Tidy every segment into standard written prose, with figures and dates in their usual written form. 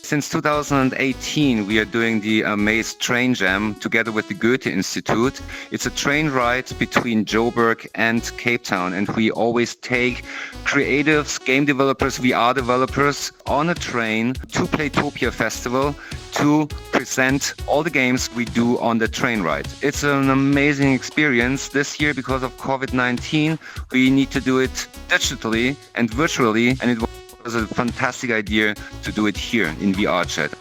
Since 2018, we are doing the Amaze Train Jam together with the Goethe-Institut. It's a train ride between Joburg and Cape Town, and we always take creatives, game developers, VR developers on a train to Playtopia Festival to present all the games we do on the train ride. It's an amazing experience. This year, because of COVID-19, we need to do it digitally and virtually, and it was a fantastic idea to do it here in VRchat.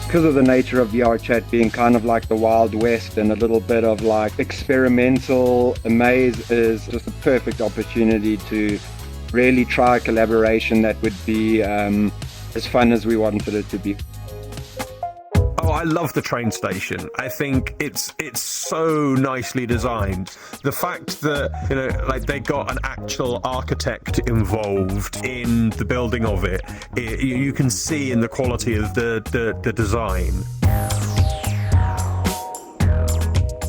Because of the nature of VRchat being kind of like the Wild West and a little bit of like experimental, Amaze is just a perfect opportunity to really try a collaboration that would be as fun as we wanted it to be. Oh, I love the train station. I think it's so nicely designed. The fact that, like they got an actual architect involved in the building of it, you can see in the quality of the design.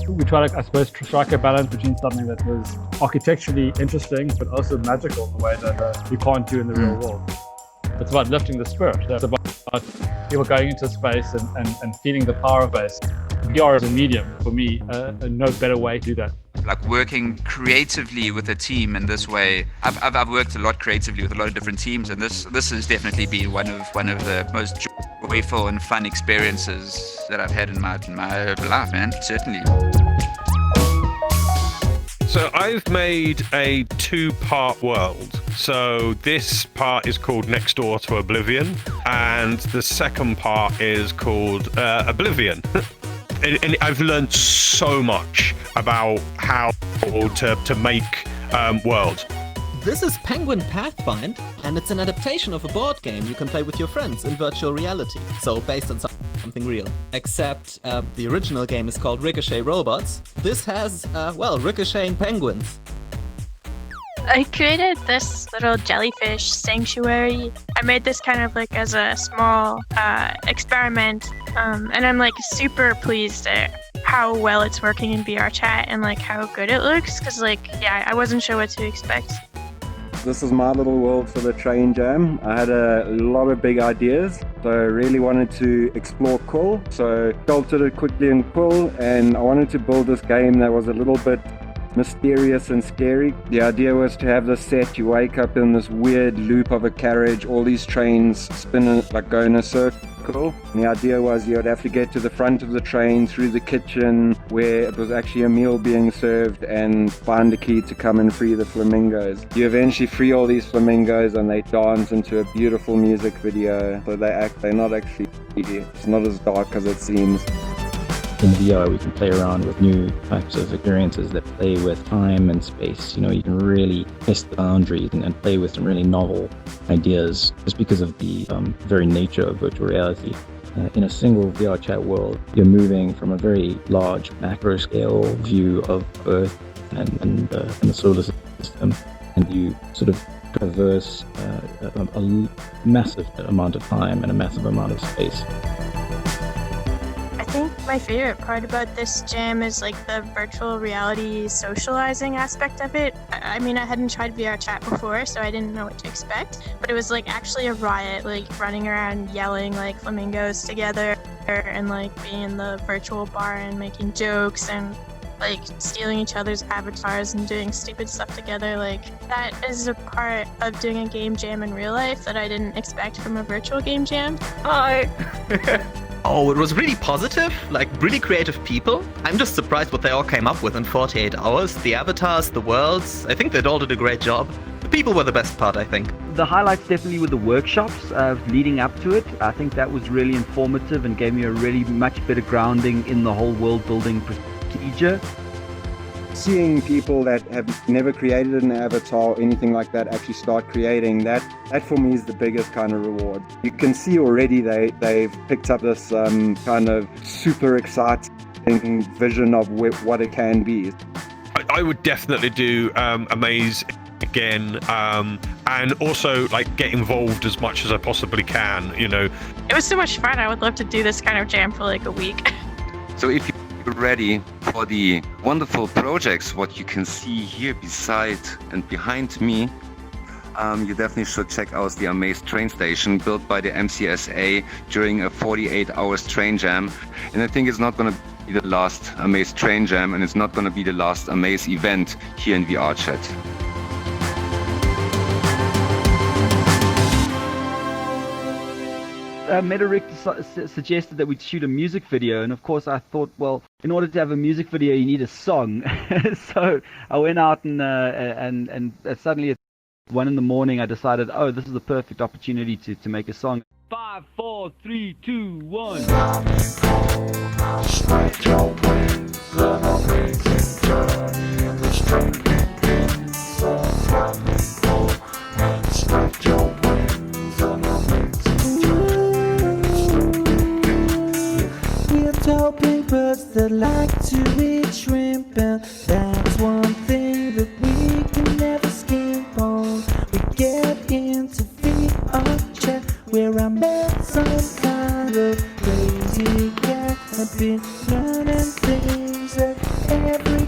We try to, I suppose, strike a balance between something that was architecturally interesting, but also magical in a way that you can't do in the real world. It's about lifting the spirit. It's about people going into space and feeling the power of space. VR is a medium, for me, no better way to do that. Like working creatively with a team in this way. I've worked a lot creatively with a lot of different teams, and this has definitely been one of the most joyful and fun experiences that I've had in my life, man. Certainly. So I've made a 2-part world. So this part is called Next Door to Oblivion, and the second part is called Oblivion. And I've learned so much about how to make worlds. This is Penguin Pathfind, and it's an adaptation of a board game you can play with your friends in virtual reality. So based on something real. Except the original game is called Ricochet Robots. This has, ricocheting penguins. I created this little jellyfish sanctuary. I made this kind of like as a small experiment, and I'm like super pleased at how well it's working in VRchat and like how good it looks, because I wasn't sure what to expect. This is my little world for the train jam. I had a lot of big ideas, so I really wanted to explore Quill. So sculpted it quickly in Quill, and I wanted to build this game that was a little bit mysterious and scary. The idea was to have this set, you wake up in this weird loop of a carriage, all these trains spinning, like go in a circle. And the idea was you would have to get to the front of the train through the kitchen where it was actually a meal being served and find a key to come and free the flamingos. You eventually free all these flamingos and they dance into a beautiful music video. So they're not actually, it's not as dark as it seems. In VR, we can play around with new types of experiences that play with time and space. You know, you can really test the boundaries and play with some really novel ideas just because of the very nature of virtual reality. In a single VRchat world, you're moving from a very large macro-scale view of Earth and the solar system, and you sort of traverse a massive amount of time and a massive amount of space. I think my favorite part about this jam is like the virtual reality socializing aspect of it. I mean, I hadn't tried VRchat before, so I didn't know what to expect, but it was like actually a riot, like running around yelling like flamingos together and like being in the virtual bar and making jokes and like stealing each other's avatars and doing stupid stuff together. Like that is a part of doing a game jam in real life that I didn't expect from a virtual game jam. Hi! Oh, it was really positive, like really creative people. I'm just surprised what they all came up with in 48 hours. The avatars, the worlds, I think they all did a great job. The people were the best part, I think. The highlights definitely were the workshops leading up to it. I think that was really informative and gave me a really much better grounding in the whole world building procedure. Seeing people that have never created an avatar or anything like that actually start creating, that for me is the biggest kind of reward. You can see already they've picked up this kind of super exciting vision of what it can be. I would definitely do Amaze again, and also like get involved as much as I possibly can, you know. It was so much fun. I would love to do this kind of jam for like a week. So if you're ready for the wonderful projects, what you can see here beside and behind me, You definitely should check out the Amaze train station built by the MCSA during a 48 hours train jam. And I think it's not going to be the last Amaze train jam, and it's not going to be the last Amaze event here in VRchat. Meterick suggested that we'd shoot a music video, and of course I thought, well, in order to have a music video you need a song. So I went out and suddenly at 1 a.m. I decided, oh, this is the perfect opportunity to make a song. 5, 4, 3, 2, 1. Spread your wings, an amazing journey in the strange so spread your wings, an amazing journey. We're talking birds that like to eat shrimp, and that's one thing that we can never skimp on. We get into VRchat where I met some kind of crazy cat. I've been learning things that every